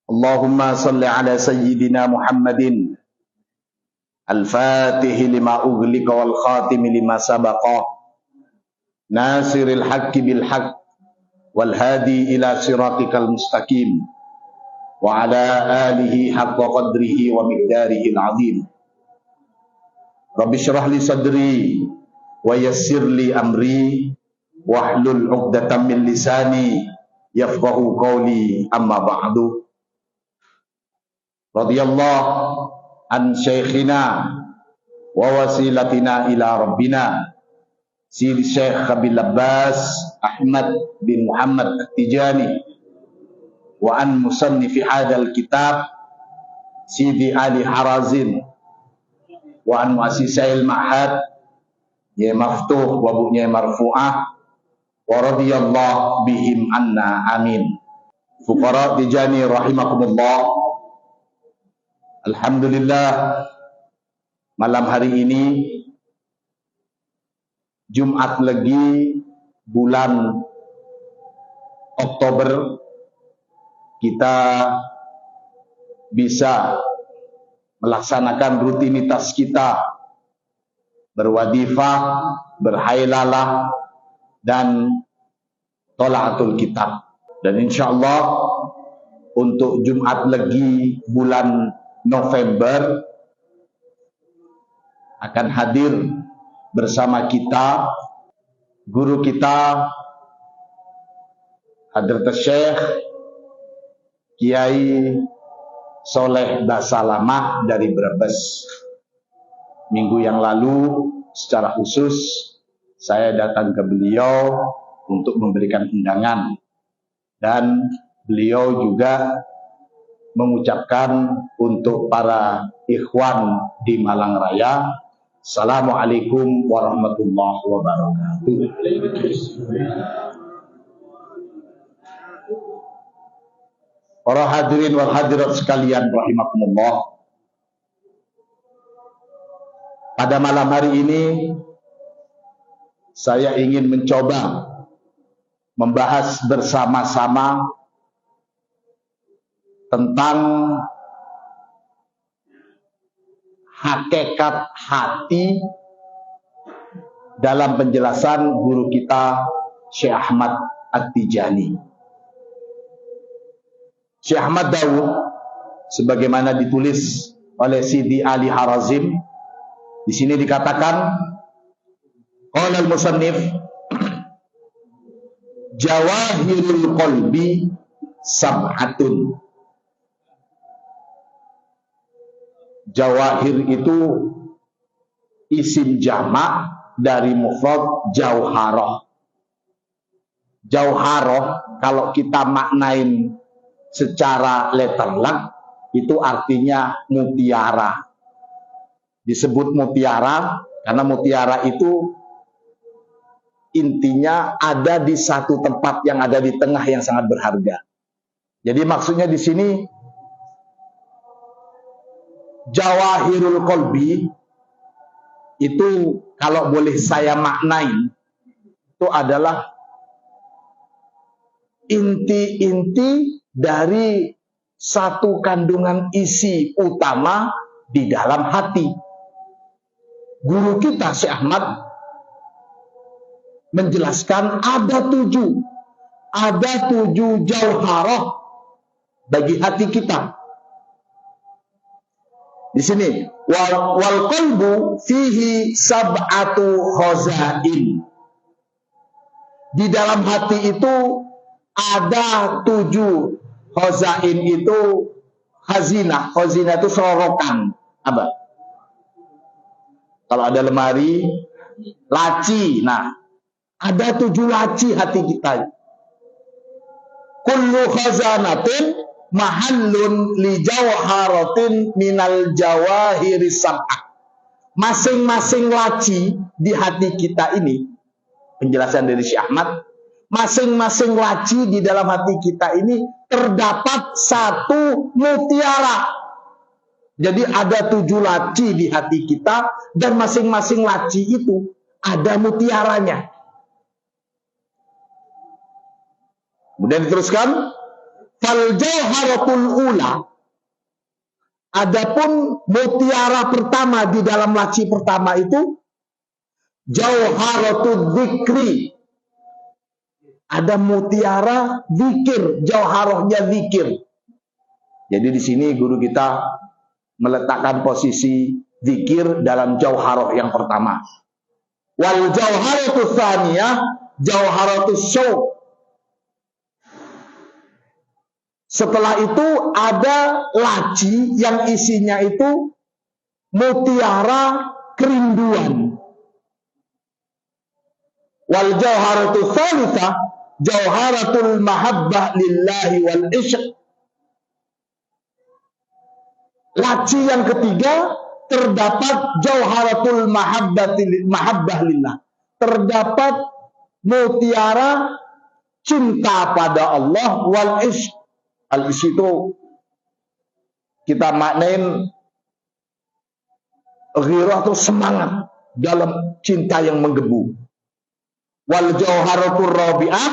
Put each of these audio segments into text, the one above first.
Allahumma salli ala sayyidina Muhammadin al-fatihi lima ughliqa wal khatimi lima sabaqa nasiril haqqi bil haqq wal hadi ila siratikal mustaqim wa ala alihi haqqa qadrihi wa miqdarihi al-azim. Rabbi syrah li sadri wa yassir li amri wahlul 'uqdatam min lisani yafqahu qawli, amma ba'du. Radhiyallahu an syekhina wa wasilatina ila rabbina Sidi Syekh Abil Abbas Ahmad bin Muhammad At-Tijani wa an musannifi hadzal kitab Sidi Ali Harazim wa an muassisail ma'had ya maftuh wa bunya marfu'ah wa radhiyallahu bihim anna, amin. Fuqara Tijani rahimakumullah. Alhamdulillah, malam hari ini Jumat Legi bulan Oktober, kita bisa melaksanakan rutinitas kita berwadifah, berhailalah, dan tolaatul kitab. Dan insya Allah untuk Jumat Legi bulan November akan hadir bersama kita guru kita Hadrat Syekh Kiai Soleh Basalamah dari Brebes. Minggu yang lalu secara khusus saya datang ke beliau untuk memberikan undangan, dan beliau juga mengucapkan untuk para ikhwan di Malang Raya, Assalamualaikum warahmatullahi wabarakatuh. Para hadirin wal hadirat sekalian rahimakumullah. Pada malam hari ini saya ingin mencoba membahas bersama-sama tentang hakikat hati dalam penjelasan guru kita Syekh Ahmad At-Tijani. Syekh Ahmad Daud, sebagaimana ditulis oleh Sidi Ali Harazim, di sini dikatakan, qala al-musannif jawahirul qalbi sab'atun. Jawahir itu isim jamak dari mufrad jauharah. Jauharah kalau kita maknain secara letterlek itu artinya mutiara. Disebut mutiara karena mutiara itu intinya ada di satu tempat yang ada di tengah yang sangat berharga. Jadi maksudnya di sini jawahirul qalbi itu kalau boleh saya maknai itu adalah inti-inti dari satu kandungan isi utama di dalam hati. Guru kita Syekh Ahmad menjelaskan ada tujuh jauharah bagi hati kita. Di sini wal qalbu fihi sab'atu khazain. Di dalam hati itu ada 7 khazain, itu khazinah. Khazinah itu sorokan. Apa? Kalau ada lemari, laci. Nah, ada 7 laci hati kita. Kullu khazanatin mahallun li jawharatin minal jawahiri sab'ah. Masing-masing laci di hati kita ini, penjelasan dari Syekh Ahmad, masing-masing laci di dalam hati kita ini terdapat satu mutiara. Jadi ada 7 laci di hati kita, dan masing-masing laci itu ada mutiaranya. Kemudian diteruskan, Fal jauharatul ula, adapun mutiara pertama di dalam laci pertama itu jauharatul dzikri. Ada mutiara zikir, jauharahnya zikir. Jadi di sini guru kita meletakkan posisi zikir dalam jauharah yang pertama. Wal jauharatus tsaniyah jauharatus syauq. Setelah itu ada laci yang isinya itu mutiara kerinduan. Wal jauharatus tsalitsah jauharatul mahabbah lillahi wal ishq. Laci yang ketiga terdapat jauharatul mahabbah lillah. Terdapat mutiara cinta pada Allah wal ishq. Al ishq itu kita maknain ghirah itu semangat dalam cinta yang menggebu. Wal jauharatul rabi'ah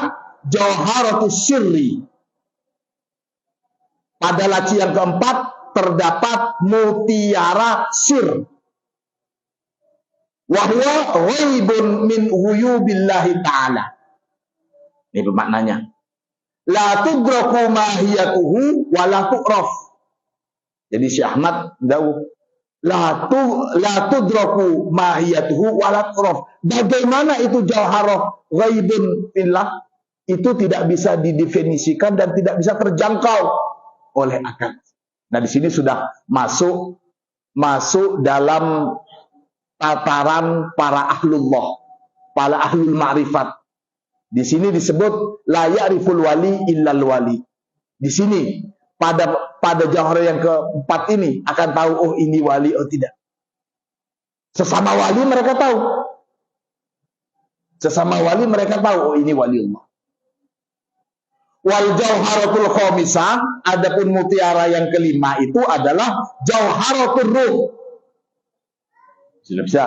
jauharatus sirri. Pada laci yang keempat terdapat mutiara sir. Wahwa ghaibun min ghuyubillahi ta'ala. Ini bermaknanya. La tudraku mahiyatuhu wa la tu'raf. Jadi Syekh Ahmad dawuh la tudraku mahiyatuhu wa la tu'raf. Bagaimana itu jauharah ghaibun fillah? Itu tidak bisa didefinisikan dan tidak bisa terjangkau oleh akal. Nah, di sini sudah masuk dalam tataran para ahlullah, para ahlul ma'rifat. Di sini disebut la ya'riful wali illal wali. Di sini pada jauhar yang keempat ini akan tahu oh ini wali oh tidak. Sesama wali mereka tahu. Sesama wali mereka tahu oh ini wali Allah. Wal jauharatul khamisah, adapun mutiara yang kelima itu adalah jauharatul ruh. Sudah bisa.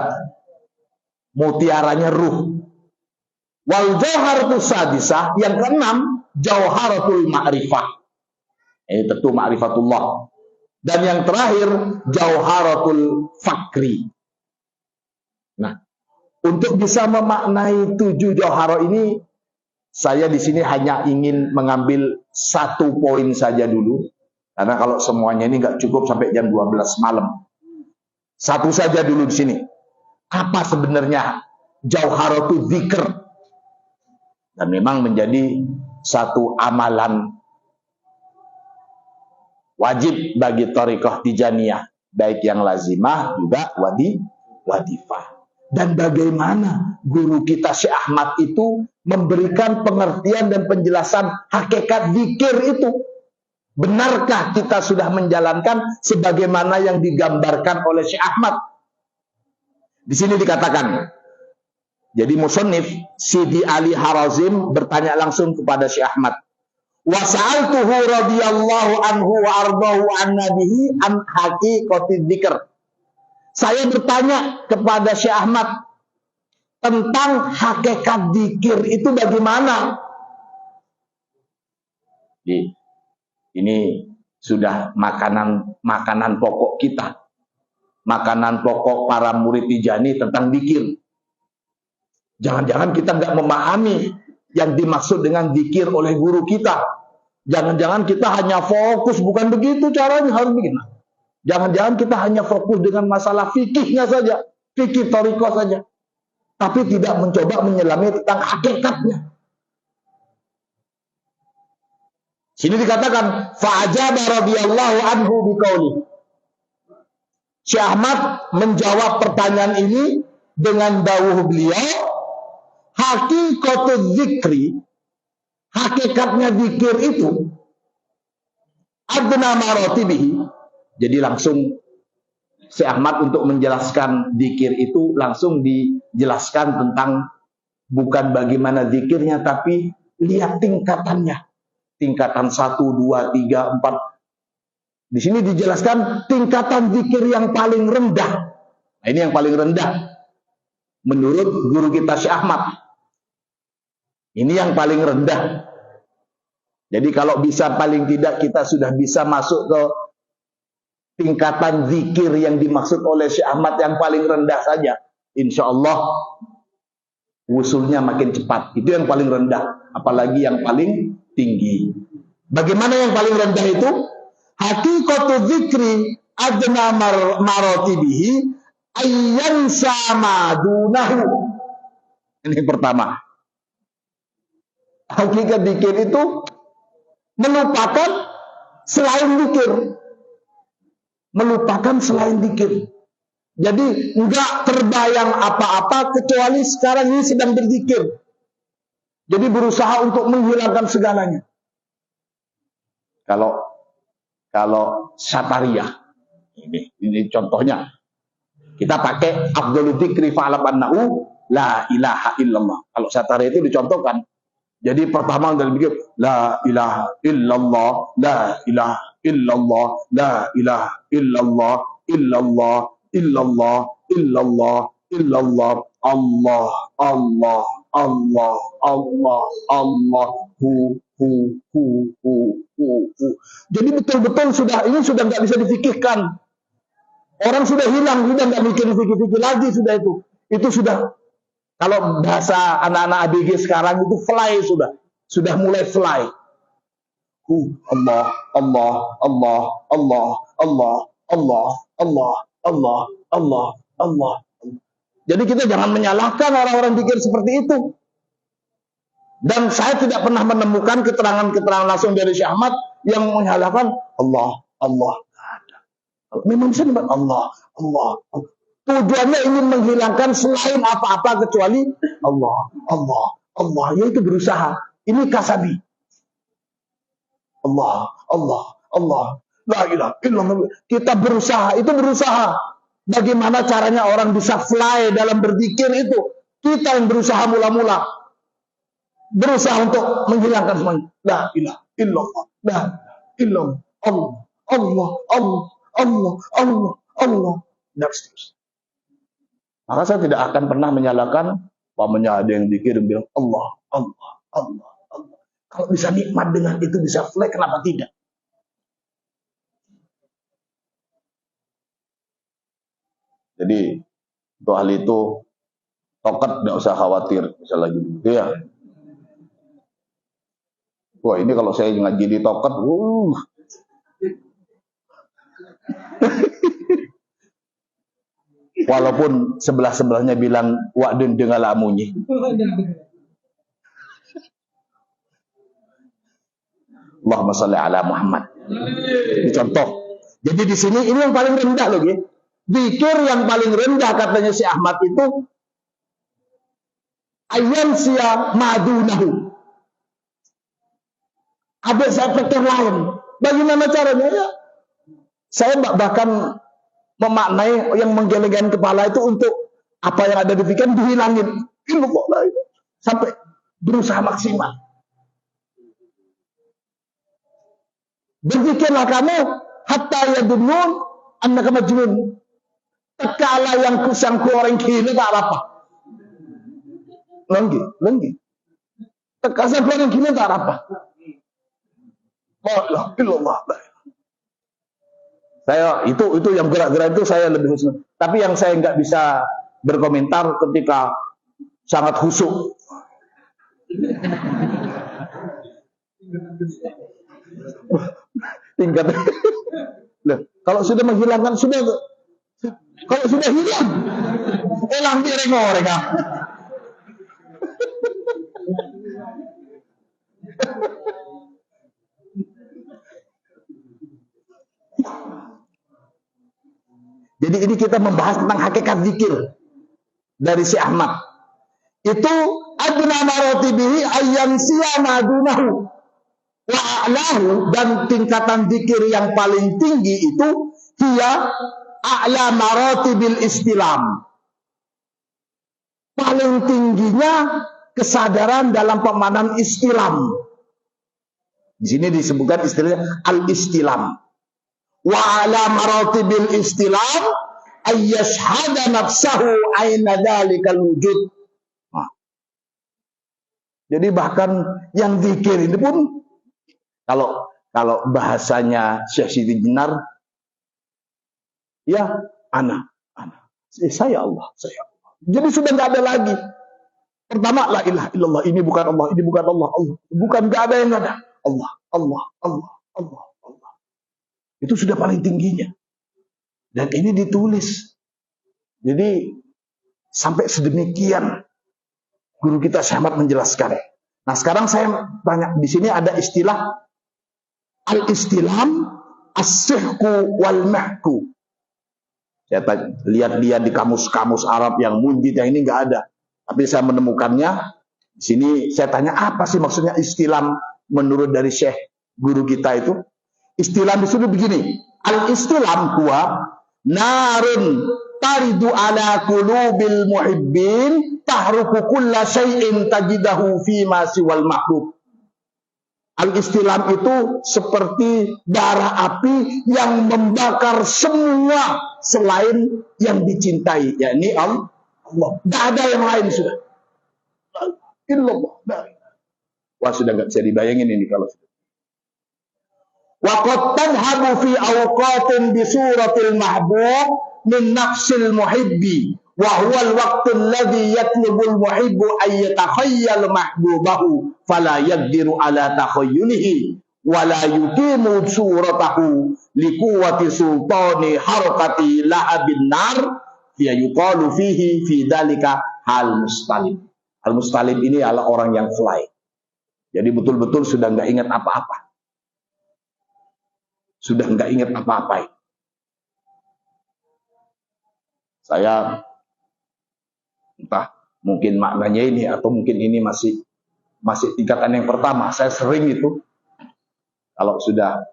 Mutiaranya ruh. Wal jauharatul sadisah, yang keenam jauharatul ma'rifah. Ini tentu ma'rifatullah. Dan yang terakhir jauharatul fakri. Nah, untuk bisa memaknai 7 jauharah ini, saya di sini hanya ingin mengambil 1 poin saja dulu. Karena kalau semuanya ini nggak cukup sampai jam 12 malam. 1 saja dulu di sini. Apa sebenarnya jauharatul dzikr? Dan memang menjadi satu amalan wajib bagi thariqah Tijaniyah. Baik yang lazimah juga wadifah. Dan bagaimana guru kita Syekh Ahmad itu memberikan pengertian dan penjelasan hakikat zikir itu. Benarkah kita sudah menjalankan sebagaimana yang digambarkan oleh Syekh Ahmad? Di sini dikatakan, jadi musannif Sidi Ali Harazim bertanya langsung kepada Syekh Ahmad. Wa sa'altuhu radhiyallahu anhu wa ardahu an nabihi an haqiqatiz dzikr. Saya bertanya kepada Syekh Ahmad tentang hakikat zikir itu bagaimana? Ini sudah makanan pokok kita. Makanan pokok para murid Tijani tentang zikir. Jangan-jangan kita nggak memahami yang dimaksud dengan zikir oleh guru kita. Jangan-jangan kita hanya fokus, bukan begitu caranya, harus begini. Jangan-jangan kita hanya fokus dengan masalah fikihnya saja, fikih thariqah saja, tapi tidak mencoba menyelami tentang hakikatnya. Sini dikatakan fa'ajaba radhiyallahu anhu biqauli. Syekh Ahmad menjawab pertanyaan ini dengan dawuh beliau, hakikatul dzikri, hakikatnya zikir itu adna maratibihi. Jadi langsung Syekh Ahmad untuk menjelaskan zikir itu langsung dijelaskan tentang bukan bagaimana zikirnya, tapi lihat tingkatannya. Tingkatan 1, 2, 3, 4. Di sini dijelaskan tingkatan zikir yang paling rendah. Nah, ini yang paling rendah menurut guru kita Syekh Ahmad. Ini yang paling rendah. Jadi kalau bisa paling tidak kita sudah bisa masuk ke tingkatan zikir yang dimaksud oleh Syekh Ahmad yang paling rendah saja, insya Allah wusulnya makin cepat. Itu yang paling rendah, apalagi yang paling tinggi. Bagaimana yang paling rendah itu? Hakikatu zikri adna marotibihi ayyan sama dunahu. Ini yang pertama. Hakikat zikir itu melupakan selain zikir. Melupakan selain zikir. Jadi enggak terbayang apa-apa kecuali sekarang ini sedang berzikir. Jadi berusaha untuk menghilangkan segalanya. Kalau Satariyah, ini contohnya. Kita pakai afdhalul dzikri fa'lam annahu la ilaha illallah. Kalau Satariyah itu dicontohkan. Jadi pertama dalam pikir la ilaha illallah, la ilaha illallah, la ilaha illallah, illallah, illallah, illallah, illallah, Allah, Allah, Allah, Allah, Allah, hu. Jadi betul-betul ini sudah nggak bisa difikirkan. Orang sudah hilang, sudah nggak mikir-fikir lagi sudah itu. Itu sudah. Kalau bahasa anak-anak ABG sekarang itu fly sudah mulai fly. Allah, Allah, Allah, Allah, Allah, Allah, Allah, Allah, Allah, Allah. Jadi kita jangan menyalahkan orang-orang pikir seperti itu. Dan saya tidak pernah menemukan keterangan-keterangan langsung dari Syekh Ahmad yang menyalahkan Allah, Allah. Memang bisa disebut Allah, Allah, Allah. Tujuannya ingin menghilangkan selain apa-apa kecuali Allah, Allah, Allah. Yaitu berusaha. Ini kasabi. Allah, Allah, Allah. La ilaha illallah. Kita berusaha. Itu berusaha. Bagaimana caranya orang bisa fly dalam berzikir itu? Kita yang berusaha mula-mula. Berusaha untuk menghilangkan semuanya. La ilaha illallah. La ilaha illallah. Allah, Allah, Allah, Allah, Allah, Allah. Dan seterusnya. Maka saya tidak akan pernah menyalahkan pamannya ada yang zikir dan bilang Allah, Allah, Allah, Allah. Kalau bisa nikmat dengan itu, bisa fly, kenapa tidak? Jadi untuk hal itu tokat tidak usah khawatir, bisa lagi begitu ya. Wah ini kalau saya ngaji di tokat, walaupun sebelah-sebelahnya bilang wa'dun dengan lamunyi. Allahumma sholli ala Muhammad. Ini contoh. Jadi di sini ini yang paling rendah loh, ya. Zikir yang paling rendah katanya si Ahmad itu ayyan siya madunahu. Ada faktor lain. Bagaimana caranya ya? Saya bahkan memaknai yang menggeleng-geleng kepala itu untuk apa yang ada di pikiran dihilangin. Sampai berusaha maksimal. Berzikirlah kamu hatta yadunnun annaka majnun. Tatkala yang kusangku orang gila tak apa. Lenggi. Tatkala orang gila tak apa. La ilallah. Saya itu yang gerak-gerak itu saya lebih khusyuk. Tapi yang saya nggak bisa berkomentar ketika sangat khusyuk. Tingkat. Loh, kalau sudah menghilangkan kalau sudah hilang, elang direng-oreng. Jadi ini kita membahas tentang hakikat zikir dari si Ahmad. Itu adna marotibihi ayyan siyama dunahu wa a'lahu, dan tingkatan zikir yang paling tinggi itu hiya a'la marotibil istilam. Paling tingginya kesadaran dalam pemahaman istilam. Di sini disebutkan istilahnya al-istilam. Wa ala maratibil istilam ayyashhada nafsahu aina dhalikal wujud. Jadi bahkan yang zikir ini pun Kalau bahasanya Syekh Siti Jenar, ya ana. Saya Allah. Jadi sudah nggak ada lagi. Pertama, la ilaha illallah, ini bukan Allah, ini bukan Allah, Allah. Bukan, nggak ada yang ada. Allah. Itu sudah paling tingginya. Dan ini ditulis. Jadi sampai sedemikian guru kita Syekh Ahmad menjelaskan. Nah, sekarang saya tanya, di sini ada istilah al-istilham, as-sihku wal mahku. Saya lihat di kamus-kamus Arab yang munjid yang ini nggak ada. Tapi saya menemukannya di sini. Saya tanya, apa sih maksudnya istilham menurut dari Syekh guru kita itu? Istilham disuruh begini. Al-istilham huwa narun taridu ala qulubil muhibbin tahruku kulla syai'in tajidahu fi ma siwal mahbub. Al-istilham itu seperti bara api yang membakar semua selain yang dicintai, yakni Allah. Tidak ada yang lain sudah. Illallah. Wah, sudah nggak bisa dibayangin ini kalau sudah. Wa qad tadhhabu fi awqatin bi suratil mahbub min nafsil muhibbi wa huwa al-waqtu alladhi yatlubu al-muhibbu an yatakhayyal mahbubahu fala yaqdiru ala takhayyulihi wa la yuqimu suratahu liquwwati sultani harakati lahabin nar ya yuqalu fihi fi dalika hal mustalib. Al mustalib ini adalah orang yang fly. Jadi betul-betul sudah nggak ingat apa-apa. Sudah nggak ingat apa-apa. Saya entah mungkin maknanya ini atau mungkin ini masih tingkatan yang pertama. Saya sering itu kalau sudah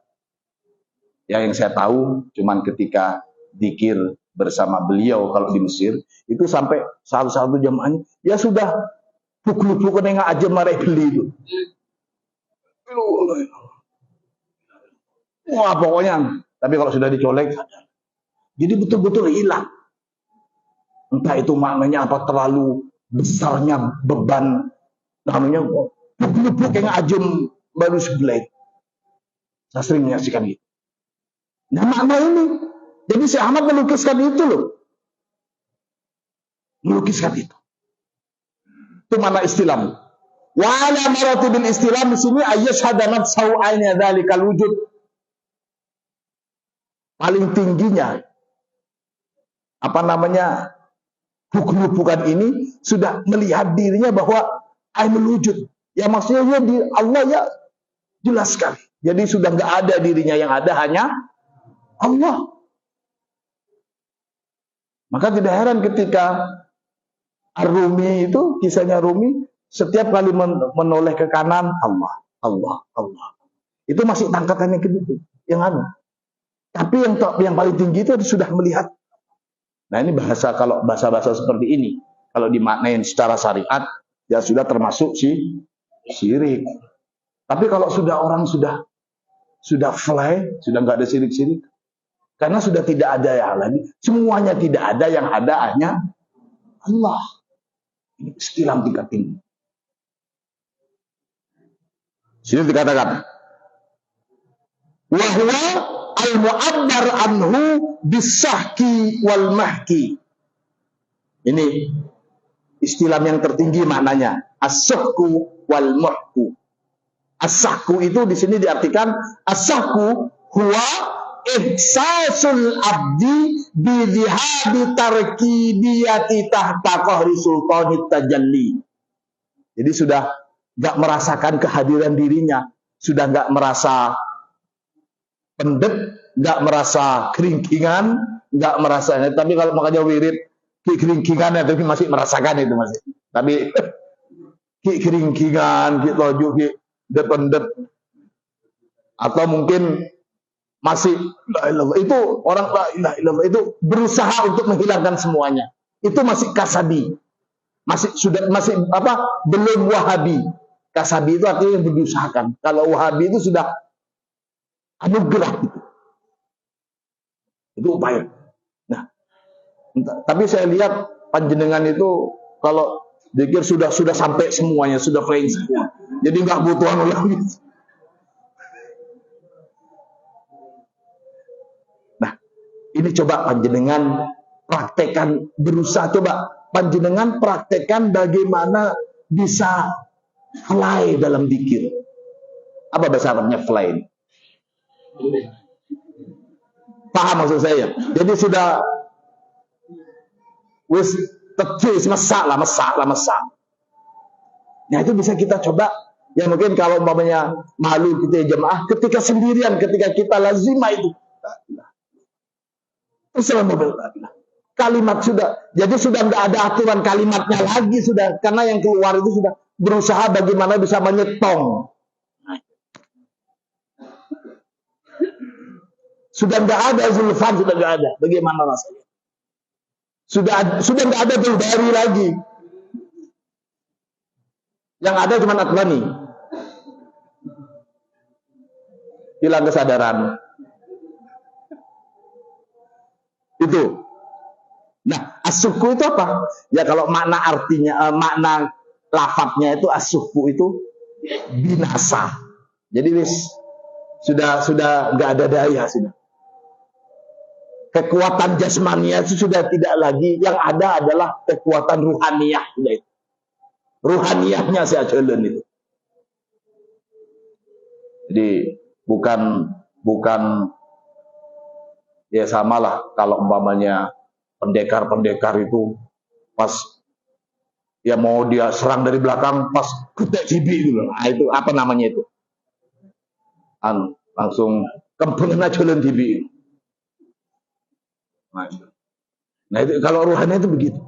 yang saya tahu cuman ketika dzikir bersama beliau kalau di Mesir itu sampai satu jamaahnya ya sudah pukul-pukul nengah aja marah beli itu. Wah pokoknya, tapi kalau sudah dicolek jadi betul-betul hilang. Entah itu maknanya apa, terlalu besarnya beban namanya pukul-pukul nengah aja baru sebelah. Saya sering menyaksikan itu. Nah makna ini, jadi Syekh Ahmad melukiskan itu loh. Melukiskan itu. Itu mana istilahmu. Wa ala maratibil istilah di sini ayyashhada nafsahu aina dzalikal wujud. Paling tingginya apa namanya bukan ini sudah melihat dirinya bahwa ainul wujud. Ya maksudnya ya di Allah ya jelas sekali. Jadi sudah nggak ada dirinya, yang ada hanya Allah. Maka tidak heran ketika Ar-Rumi itu, kisahnya Rumi, setiap kali menoleh ke kanan, Allah. Itu masih tangkatannya gitu, yang anu. Tapi yang paling tinggi itu sudah melihat. Nah ini bahasa, kalau bahasa-bahasa seperti ini, kalau dimaknain secara syariat, ya sudah termasuk syirik. Tapi kalau sudah orang sudah fly, sudah nggak ada syirik-syirik, karena sudah tidak ada yang lagi, semuanya tidak ada, yang ada hanya Allah. Ini istilah tingkat tinggi. Sini dikatakan, wa huwa al-mu'abbar anhu bisahki wal mahki. Ini istilah yang tertinggi maknanya, as-sahku wal mahku. As-sahku itu di sini diartikan as-sahku huwa ihsasul abdi bi dhihabi tarkibiyati tahta qahri sultanit tajalli. Jadi sudah enggak merasakan kehadiran dirinya, sudah enggak merasa pendet, enggak merasa keringkingan, enggak merasa. Tapi kalau makanya wirid keringkingannya, tapi masih merasakan itu masih. Tapi keringkingan gitu juga pendet, atau mungkin masih la ilallah, itu orang la ilaha illallah itu berusaha untuk menghilangkan semuanya. Itu masih kasabi. Masih belum wahabi. Kasabi itu artinya yang berusahakan. Kalau wahabi itu sudah anugerah gitu. Itu upaya. Nah, tapi saya lihat panjenengan itu kalau zikir sudah sampai semuanya, sudah flying semua. Jadi nggak butuh anu lagi. Ini coba panjenengan praktekkan, berusaha coba panjenengan praktekkan bagaimana bisa fly dalam zikir. Apa bahasa Arabnya fly? Paham maksud saya? Jadi sudah wis tetis mesak. Nah itu bisa kita coba. Ya mungkin kalau umpamanya malu kita jemaah, ketika sendirian, ketika kita lazimah itu kalimat sudah, jadi sudah nggak ada aturan kalimatnya lagi sudah, karena yang keluar itu sudah berusaha bagaimana bisa menyetong. Sudah nggak ada zulfan, sudah nggak ada. Bagaimana rasanya? Sudah nggak ada Bildari lagi. Yang ada cuma Adlani. Hilang kesadaran. Itu. Nah, as-suku itu apa? Ya kalau makna artinya, makna lafadznya itu as-suku itu binasa. Jadi sudah nggak ada daya sudah. Kekuatan jasmania itu sudah tidak lagi, yang ada adalah kekuatan ruhaniyah. Ruhaniyahnya saya jalan itu. Jadi bukan ya samalah kalau umpamanya pendekar itu pas ya mau dia serang dari belakang pas kutek cibi gitu. Nah, itu apa namanya itu? Langsung kempengen jalan cibi. Nah itu kalau ruhani itu begitu.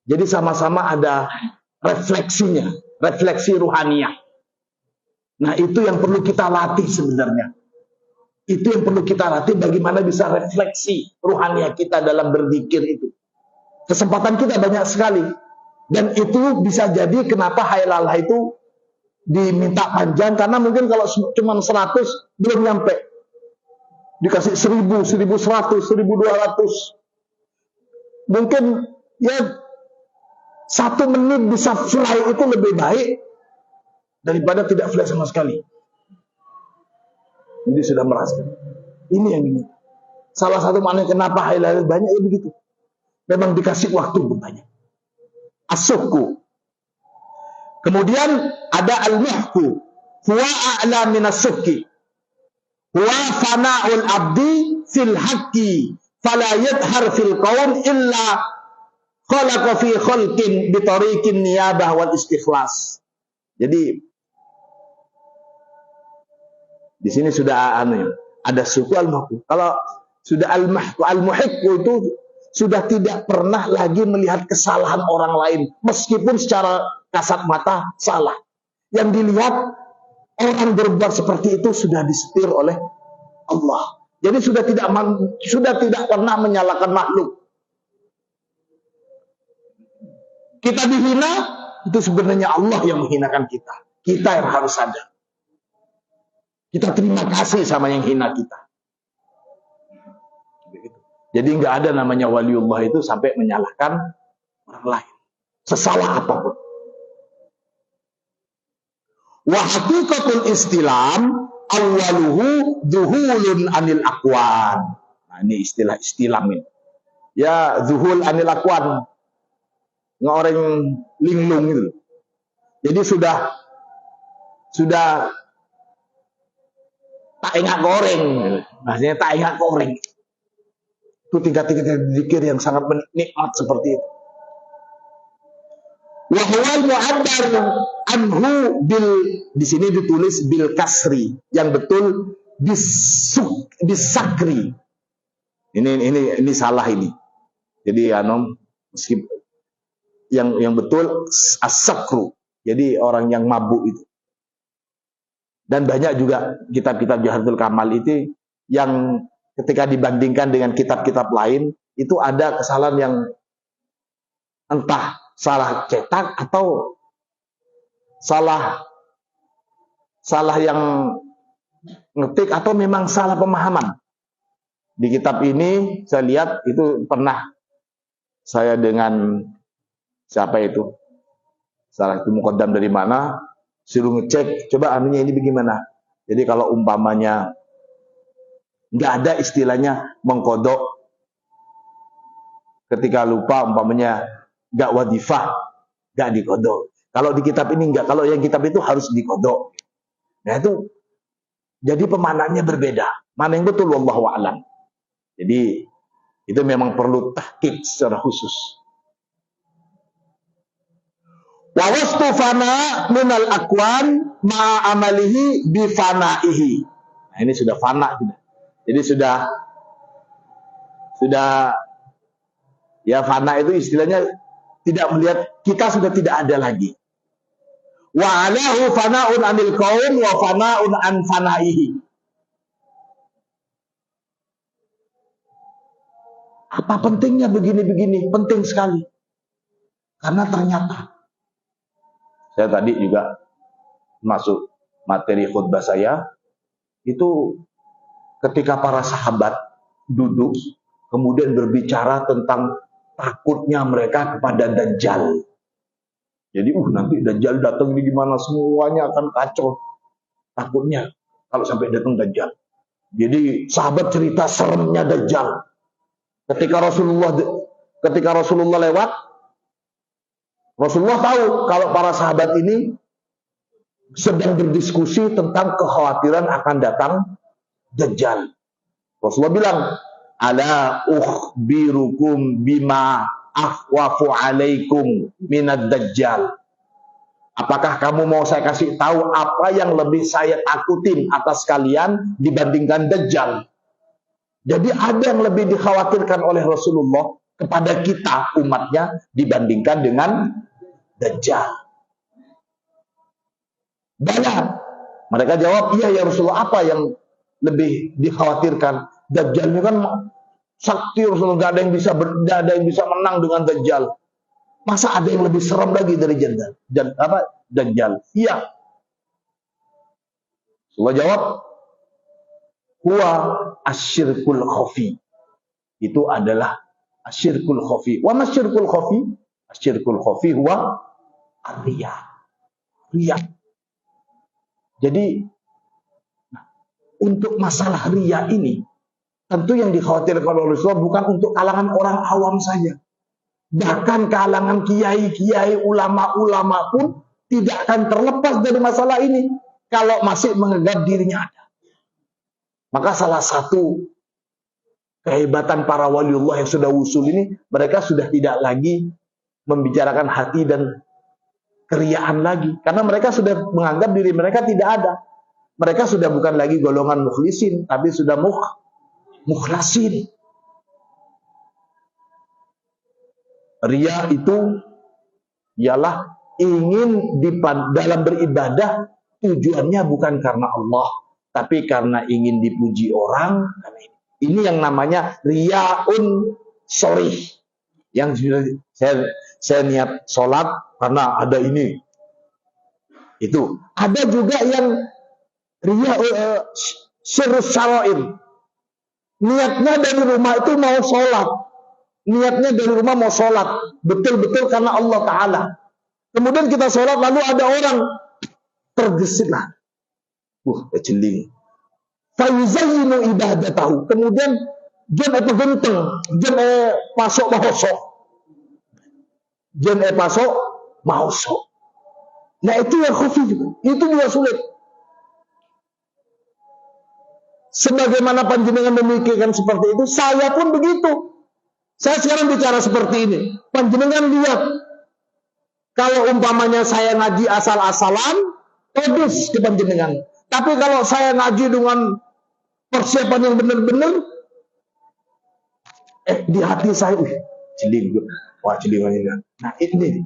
Jadi sama-sama ada refleksinya, refleksi ruhaniyah. Nah itu yang perlu kita latih sebenarnya. Itu yang perlu kita latih, bagaimana bisa refleksi ruhaniyah kita dalam berzikir itu. Kesempatan kita banyak sekali. Dan itu bisa jadi kenapa hailalah itu diminta panjang, karena mungkin kalau cuma 100 belum nyampe. Dikasih 1000, 1100, 1200. Mungkin ya 1 menit bisa fly itu lebih baik daripada tidak fly sama sekali. Jadi sudah merasakan. Ini yang ini. Salah satu makna kenapa hailalah banyak ya begitu. Memang dikasih waktu banyak. As-suku. Kemudian ada al-muhku. Huwa a'la minas-sukki. Huwa fana'ul abdi fil haqqi. Fala yadhar fil qawm illa khalaqa fi khalqin bitariqin niyabah wal istikhlas. Jadi di sini sudah ada suku al-muhku. Kalau sudah al-muhku itu sudah tidak pernah lagi melihat kesalahan orang lain, meskipun secara kasat mata salah. Yang dilihat orang berbuat seperti itu sudah disetir oleh Allah. Jadi sudah tidak pernah menyalahkan makhluk. Kita dihina, itu sebenarnya Allah yang menghinakan kita. Kita yang harus sadar. Kita terima kasih sama yang hina kita. Jadi nggak ada namanya waliullah itu sampai menyalahkan orang lain. Sesalah apapun. Wa haqiqatul istilm awwaluhu zuhulun anil aqwan. Nah, ini istilah ini. Ya, zuhul anil aqwan. Ngoreng linglung itu. Jadi sudah tak ingat goreng. Maksudnya tak ingat goreng. Itu tingkat-tingkat zikir yang sangat nikmat seperti itu. Wa huwal mu'addar anhu bil, di sini ditulis bil kasri, yang betul bisakri. Ini salah ini. Jadi meskipun yang betul as-sakru. Jadi orang yang mabuk itu. Dan banyak juga kitab-kitab Jawharatul Kamal itu yang ketika dibandingkan dengan kitab-kitab lain itu ada kesalahan yang entah salah cetak atau salah yang ngetik atau memang salah pemahaman. Di kitab ini saya lihat itu pernah saya dengan siapa itu? Salah itu muqaddam dari mana? Suruh ngecek, coba anunya ini bagaimana. Jadi kalau umpamanya nggak ada istilahnya mengkodok ketika lupa umpamanya nggak wadifah, nggak dikodok. Kalau di kitab ini nggak, kalau yang kitab itu harus dikodok. Nah itu jadi pemaknaannya berbeda. Mana yang betul wallahu a'lam. Jadi itu memang perlu tahqiq secara khusus. Wa wastu fana minal akwan ma'a amalihi bi fanaihi. Nah, ini sudah fana sudah. Jadi sudah ya fana itu istilahnya tidak melihat, kita sudah tidak ada lagi. Wa alahu fana'un anil qaum wa fana'un an fanaihi. Apa pentingnya begini-begini? Penting sekali. Karena ternyata saya tadi juga masuk materi khutbah saya, itu ketika para sahabat duduk kemudian berbicara tentang takutnya mereka kepada Dajjal. Jadi nanti Dajjal datang ini gimana, semuanya akan kacau. Takutnya kalau sampai datang Dajjal. Jadi sahabat cerita seremnya Dajjal. Ketika Rasulullah lewat, Rasulullah tahu kalau para sahabat ini sedang berdiskusi tentang kekhawatiran akan datang Dajjal. Rasulullah bilang, ala ukhbirukum bima akhwafu alaikum minad Dajjal. Apakah kamu mau saya kasih tahu apa yang lebih saya takutin atas kalian dibandingkan Dajjal? Jadi ada yang lebih dikhawatirkan oleh Rasulullah kepada kita umatnya dibandingkan dengan Dajjal. Banyak. Mereka jawab, iya ya Rasulullah, apa yang lebih dikhawatirkan? Dajjal ini kan sakti Rasulullah, gak ada yang bisa menang dengan Dajjal. Masa ada yang lebih serem lagi dari Dajjal? Iya. Rasulullah jawab, huwa asyirkul khafi. Itu adalah asyirkul khafi. Wa masyirkul khafi? Asyirkul khafi huwa ar-riya. Riya. Jadi untuk masalah riya ini tentu yang dikhawatirkan oleh Rasulullah bukan untuk kalangan orang awam saja. Bahkan kalangan kiai-kiai, ulama-ulama pun tidak akan terlepas dari masalah ini kalau masih menganggap dirinya ada. Maka salah satu kehebatan para waliullah yang sudah usul ini, mereka sudah tidak lagi membicarakan hati dan keriaan lagi. Karena mereka sudah menganggap diri mereka tidak ada. Mereka sudah bukan lagi golongan mukhlisin, tapi sudah mukhlasin. Riya itu ialah ingin dalam beribadah tujuannya bukan karena Allah, tapi karena ingin dipuji orang. Ini yang namanya riyaun sharih. Yang saya niat sholat karena ada ini. Itu. Ada juga yang riya sirrus syara'in. Niatnya dari rumah itu mau sholat. Niatnya dari rumah mau sholat. Betul-betul karena Allah Ta'ala. Kemudian kita sholat lalu ada orang tergesit lah. Kejeling. Fayuzayyinu ibadatahu. Kemudian jen itu genteng, jen pasok mahosok. Jen pasok mahosok. Nah itu yang khufi juga. Itu juga sulit. Sebagaimana panjenengan memikirkan seperti itu, saya pun begitu. Saya sekarang bicara seperti ini. Panjenengan lihat, kalau umpamanya saya ngaji asal-asalan, todus ke panjenengan. Tapi kalau saya ngaji dengan persiapan yang benar-benar, di hati saya, jeling, wah jelingannya. Nah ini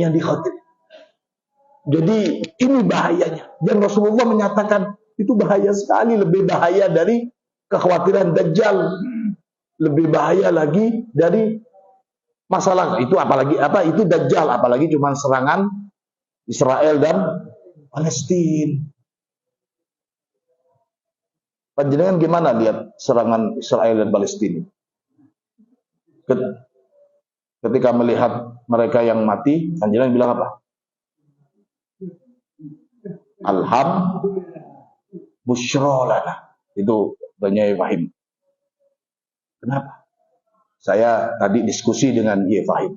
yang dikhawatir. Jadi ini bahayanya. Dan Rasulullah menyatakan itu bahaya sekali, lebih bahaya dari kekhawatiran Dajjal, lebih bahaya lagi dari masalah itu, apalagi itu Dajjal, apalagi cuma serangan Israel dan Palestina. Panjenengan gimana lihat serangan Israel dan Palestina? Ketika melihat mereka yang mati, panjenengan bilang apa? Busyra lana. Itu Banyai Fahim. Kenapa? Saya tadi diskusi dengan Fahim.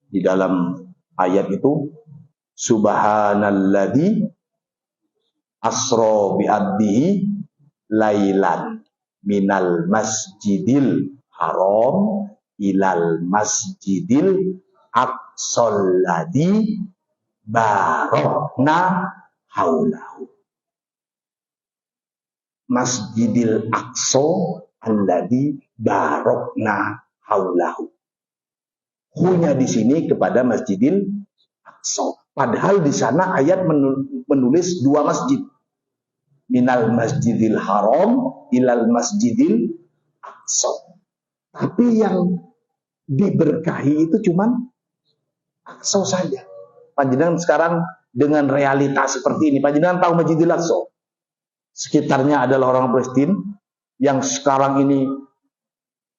Di dalam ayat itu, Subhanalladzi asra bi'abdihi lailan minal masjidil haram ilal masjidil aqsal ladzi barakna haulahu. Masjidil Aqsa alladzi barakna haulahu. Hunya di sini kepada Masjidil Aqsa. Padahal di sana ayat menulis dua masjid. Minal Masjidil Haram ilal Masjidil Aqsa. Tapi yang diberkahi itu cuman Aqsa saja. Panjenengan sekarang dengan realitas seperti ini, panjenengan tahu Masjidil Aqsa? Sekitarnya adalah orang Palestina yang sekarang ini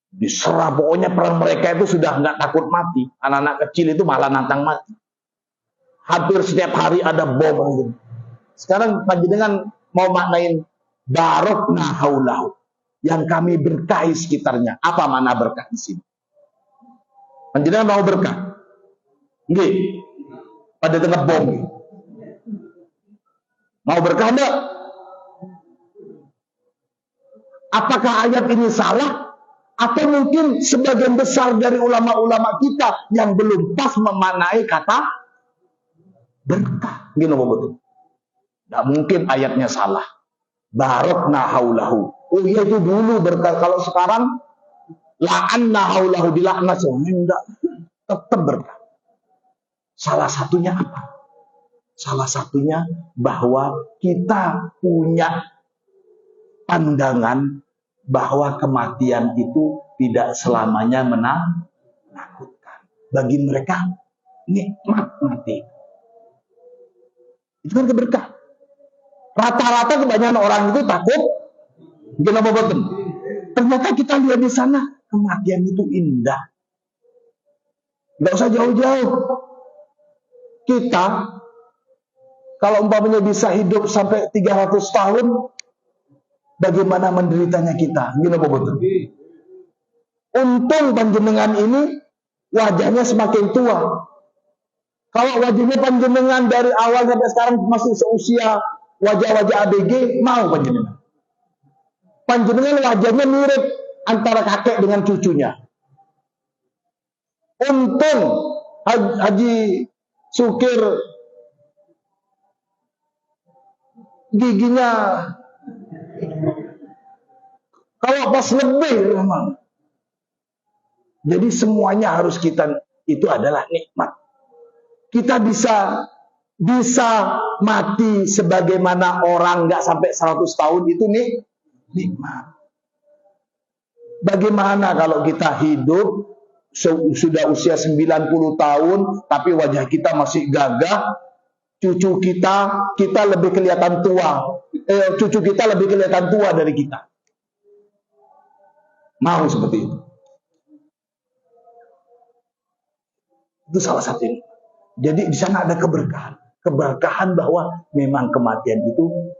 diserah, pokoknya perang mereka itu sudah nggak takut mati. Anak-anak kecil itu malah nantang mati. Hampir setiap hari ada bom. Sekarang panjenengan mau maknain barakna haulahu, yang kami berkahi sekitarnya. Apa makna berkah di sini? Panjenengan mau berkah? Nggih. Pada tengah bom. Mau berkah enggak? Apakah ayat ini salah? Atau mungkin sebagian besar dari ulama-ulama kita yang belum pas memaknai kata berkah. Gini betul. Tidak mungkin ayatnya salah. Barakna haulahu. Oh iya itu dulu berkah. Kalau sekarang la'anna haulahu, dilaknat semua. Enggak. Tetap berkah. Salah satunya apa? Salah satunya bahwa kita punya pandangan bahwa kematian itu tidak selamanya menakutkan. Bagi mereka nikmat mati. Itu kan keberkahan. Rata-rata kebanyakan orang itu takut. Kenapa betul? Ternyata kita lihat di sana kematian itu indah. Nggak usah jauh-jauh. Kita kalau umpamanya bisa hidup sampai 300 tahun, bagaimana menderitanya kita? Gini apa betul? Untung panjenengan ini wajahnya semakin tua. Kalau wajahnya panjenengan dari awal sampai sekarang masih seusia wajah-wajah ABG, mau panjenengan. Panjenengan wajahnya mirip antara kakek dengan cucunya. Untung Haji Sukir giginya kalau pas lebih memang. Jadi semuanya harus kita, itu adalah nikmat. Kita bisa mati sebagaimana orang nggak sampai 100 tahun, itu nikmat. Bagaimana kalau kita hidup sudah usia 90 tahun tapi wajah kita masih gagah, cucu kita lebih kelihatan tua, cucu kita lebih kelihatan tua dari kita. Mau seperti itu? Itu salah satunya. Jadi di sana ada keberkahan. Keberkahan bahwa memang kematian itu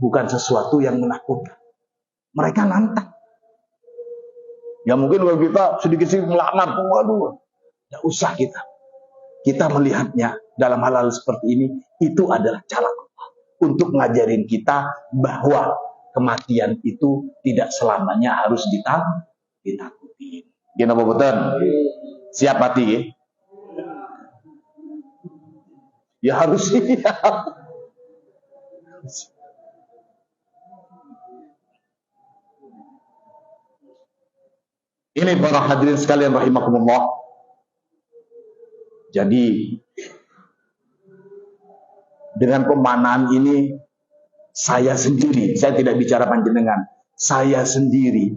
bukan sesuatu yang menakutkan. Mereka nantang. Ya mungkin kalau kita sedikit-sedikit melaknat, waduh, tidak usah kita. Kita melihatnya dalam hal-hal seperti ini, itu adalah cara Allah untuk ngajarin kita bahwa kematian itu tidak selamanya harus ditakuti. Gini apa betul? Siap mati ya? Ya harus siap. Ini para hadirin sekalian rahimakumullah. Jadi dengan pemanaan ini saya sendiri, saya tidak bicara panjenengan, saya sendiri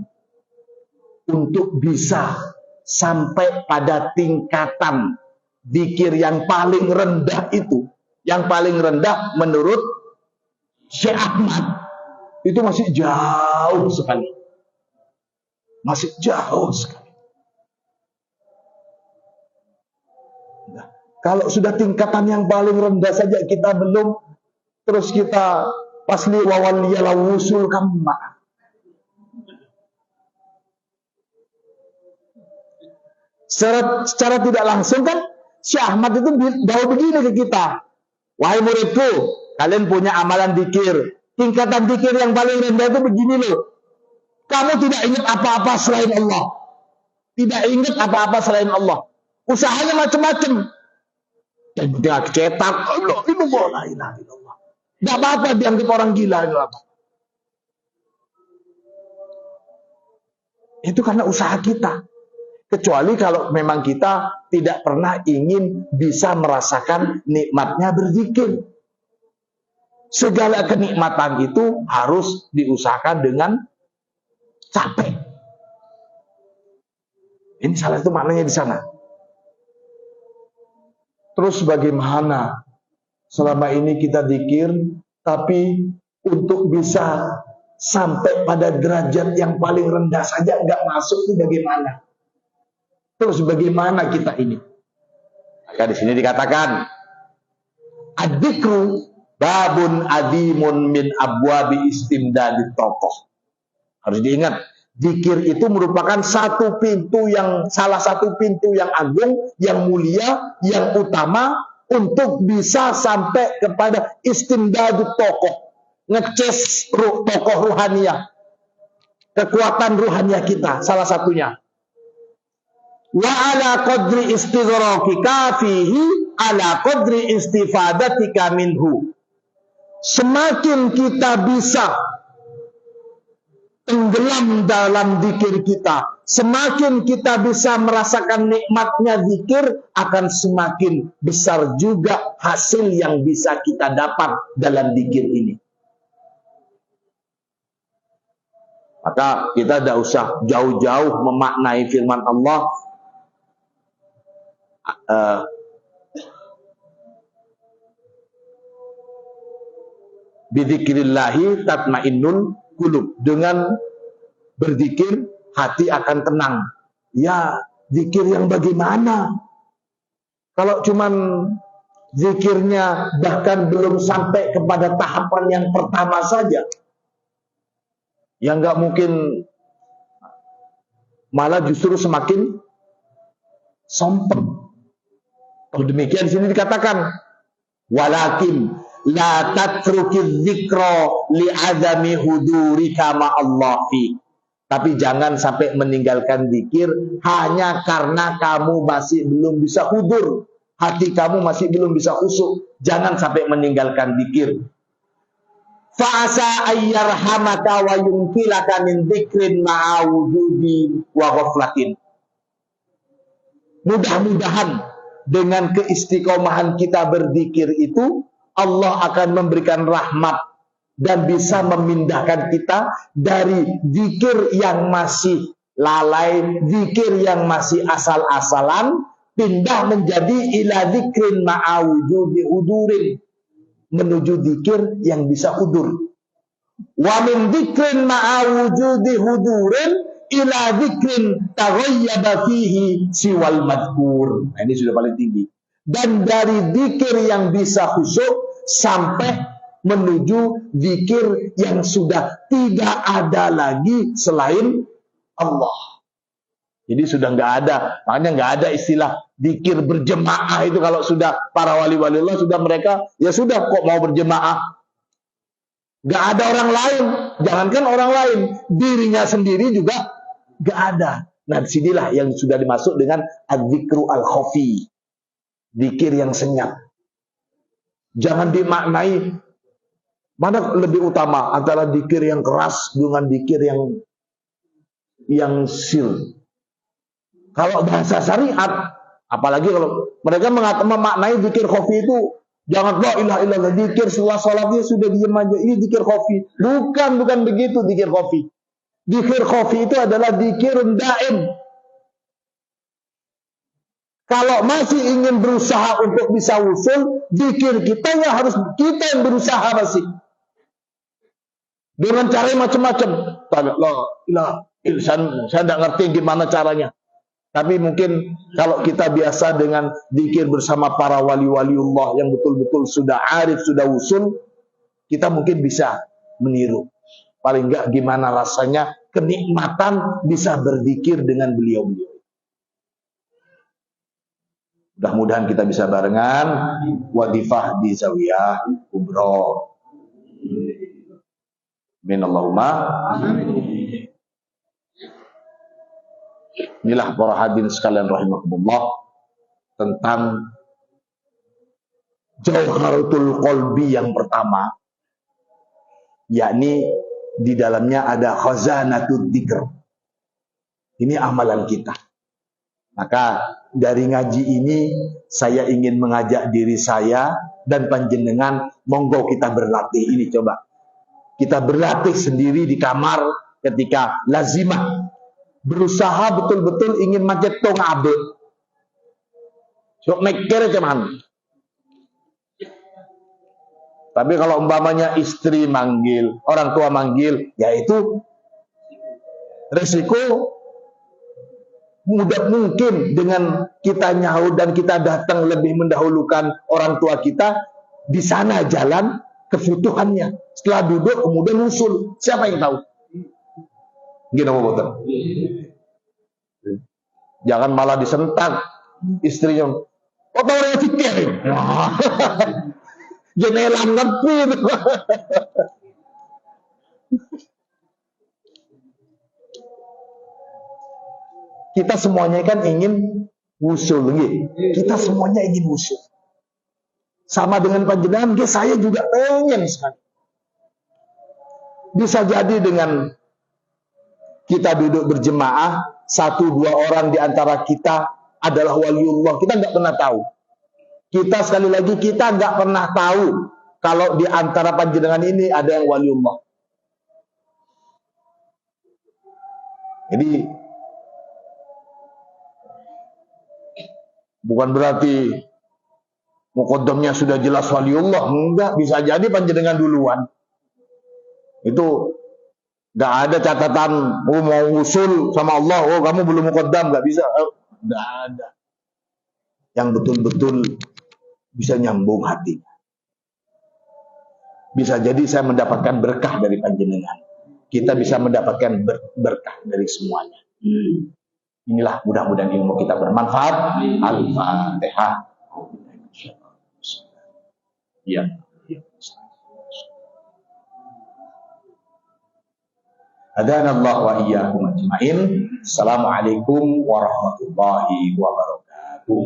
untuk bisa sampai pada tingkatan zikir yang paling rendah itu, yang paling rendah menurut Syekh Ahmad itu masih jauh sekali. Masih jauh sekali. Nah, kalau sudah tingkatan yang paling rendah saja kita belum, terus kita pasli wawaliyala wusul kamma. Secara tidak langsung kan Syekh Ahmad itu jauh begini ke kita. Wahai muridku, kalian punya amalan zikir. Tingkatan zikir yang paling rendah itu begini loh. Kamu tidak ingat apa-apa selain Allah. Tidak ingat apa-apa selain Allah. Usahanya macam-macam. Dan dia cetak, Allah, itu la ilaha illallah. Tidak apa-apa dianggap orang gila. Itu karena usaha kita. Kecuali kalau memang kita tidak pernah ingin bisa merasakan nikmatnya berzikir. Segala kenikmatan itu harus diusahakan dengan capek. Ini salah satu maknanya di sana. Terus bagaimana selama ini kita zikir, tapi untuk bisa sampai pada derajat yang paling rendah saja nggak masuk itu bagaimana? Terus bagaimana kita ini? Maka di sini dikatakan, ad-dzikru babun adimun min abwabi istimdadit tokoh. Harus diingat, zikir itu merupakan salah satu pintu yang agung, yang mulia, yang utama untuk bisa sampai kepada istimdadut tokoh, ngecas tokoh ruhaniyah, kekuatan ruhaniyah kita, salah satunya. Wa ala qadri istighraqika fihi ala qadri istifadatika minhu. Semakin kita bisa tenggelam dalam zikir kita, semakin kita bisa merasakan nikmatnya zikir, akan semakin besar juga hasil yang bisa kita dapat dalam zikir ini. Maka kita tidak usah jauh-jauh memaknai firman Allah, bidzikrillahi tatmainnul qulub. Dengan berzikir hati akan tenang. Ya, zikir yang bagaimana? Kalau cuman zikirnya bahkan belum sampai kepada tahapan yang pertama saja, ya nggak mungkin, malah justru semakin sompet. Kalau demikian di sini dikatakan, walakin la tatrukiz dzikra li'adami hudurika ma'allah fi. Tapi jangan sampai meninggalkan zikir hanya karena kamu masih belum bisa hudur, hati kamu masih belum bisa khusyuk. Jangan sampai meninggalkan zikir. Fa'asa ayyarhamaka wa yungkilaka min dzikrin ma'a wujudi wa ghaflatin. Mudah-mudahan dengan keistiqomahan kita berzikir itu, Allah akan memberikan rahmat dan bisa memindahkan kita dari zikir yang masih lalai, zikir yang masih asal-asalan, pindah menjadi ila dzikrin ma'a wujudi hudurin, menuju zikir yang bisa hudur. Wa min dzikrin ma'a wujudi hudurin ila dzikrin taghayyaba fihi siwal madhkur. Nah, ini sudah paling tinggi. Dan dari zikir yang bisa khusyuk sampai menuju zikir yang sudah tidak ada lagi selain Allah. Jadi sudah nggak ada, makanya nggak ada istilah zikir berjemaah itu. Kalau sudah para wali-wali Allah sudah, mereka ya sudah kok mau berjemaah. Nggak ada orang lain, jangankan orang lain, dirinya sendiri juga nggak ada. Nah, disinilah yang sudah dimasuk dengan adzikru al-khafi, zikir yang senyap. Jangan dimaknai mana lebih utama antara zikir yang keras dengan zikir yang sil. Kalau bahasa syariat, apalagi kalau mereka memaknai zikir khafi itu, jangan la ilaha illallah, zikir setelah sholatnya sudah diam aja, ini zikir khafi. Bukan begitu zikir khafi. Zikir khafi itu adalah zikir daim. Kalau masih ingin berusaha untuk bisa usul, zikir kita ya harus kita yang berusaha masih. Dengan cara macam-macam. Saya tidak ngerti gimana caranya. Tapi mungkin kalau kita biasa dengan zikir bersama para wali-waliullah yang betul-betul sudah arif, sudah usul, kita mungkin bisa meniru. Paling enggak gimana rasanya kenikmatan bisa berzikir dengan beliau-beliau. Mudah-mudahan kita bisa barengan wadifah di Zawiyah Kubro. Amin Allahumma. Inilah para hadirin sekalian rahimakumullah tentang Jauharatul Qalbi yang pertama, yakni di dalamnya ada khazanatul dzikr. Ini amalan kita. Maka dari ngaji ini saya ingin mengajak diri saya dan panjenengan, monggo kita berlatih ini, coba. Kita berlatih sendiri di kamar ketika lazimah. Berusaha betul-betul ingin macet tong abe. Sok mikir cuman. Tapi kalau umpamanya istri manggil, orang tua manggil, ya itu resiko mudah mungkin dengan kita nyahu dan kita datang lebih mendahulukan orang tua kita, di sana jalan kebutuhannya. Setelah duduk kemudian usul, siapa yang tahu? Gini mau betul. Jangan malah disentak istrinya. Oh, tahu orang fikir. Jendela ngerti. Kita semuanya kan ingin wusul, kita semuanya ingin wusul. Sama dengan panjenengan, saya juga pengen sekali. Bisa jadi dengan kita duduk berjemaah, 1-2 orang di antara kita adalah waliullah. Kita nggak pernah tahu. Kita sekali lagi, kita nggak pernah tahu kalau di antara panjenengan ini ada yang waliullah. Jadi bukan berarti muqaddamnya sudah jelas waliullah, enggak, bisa jadi panjenengan duluan. Itu enggak ada catatan oh mau usul sama Allah, oh kamu belum muqaddam, enggak bisa. Enggak ada. Yang betul-betul bisa nyambung hati. Bisa jadi saya mendapatkan berkah dari panjenengan. Kita bisa mendapatkan berkah dari semuanya. Inilah mudah-mudahan ilmu kita bermanfaat. Al-Fatihah. Ya. Hadanallah wa iyyakum ajmain. Assalamualaikum warahmatullahi wabarakatuh.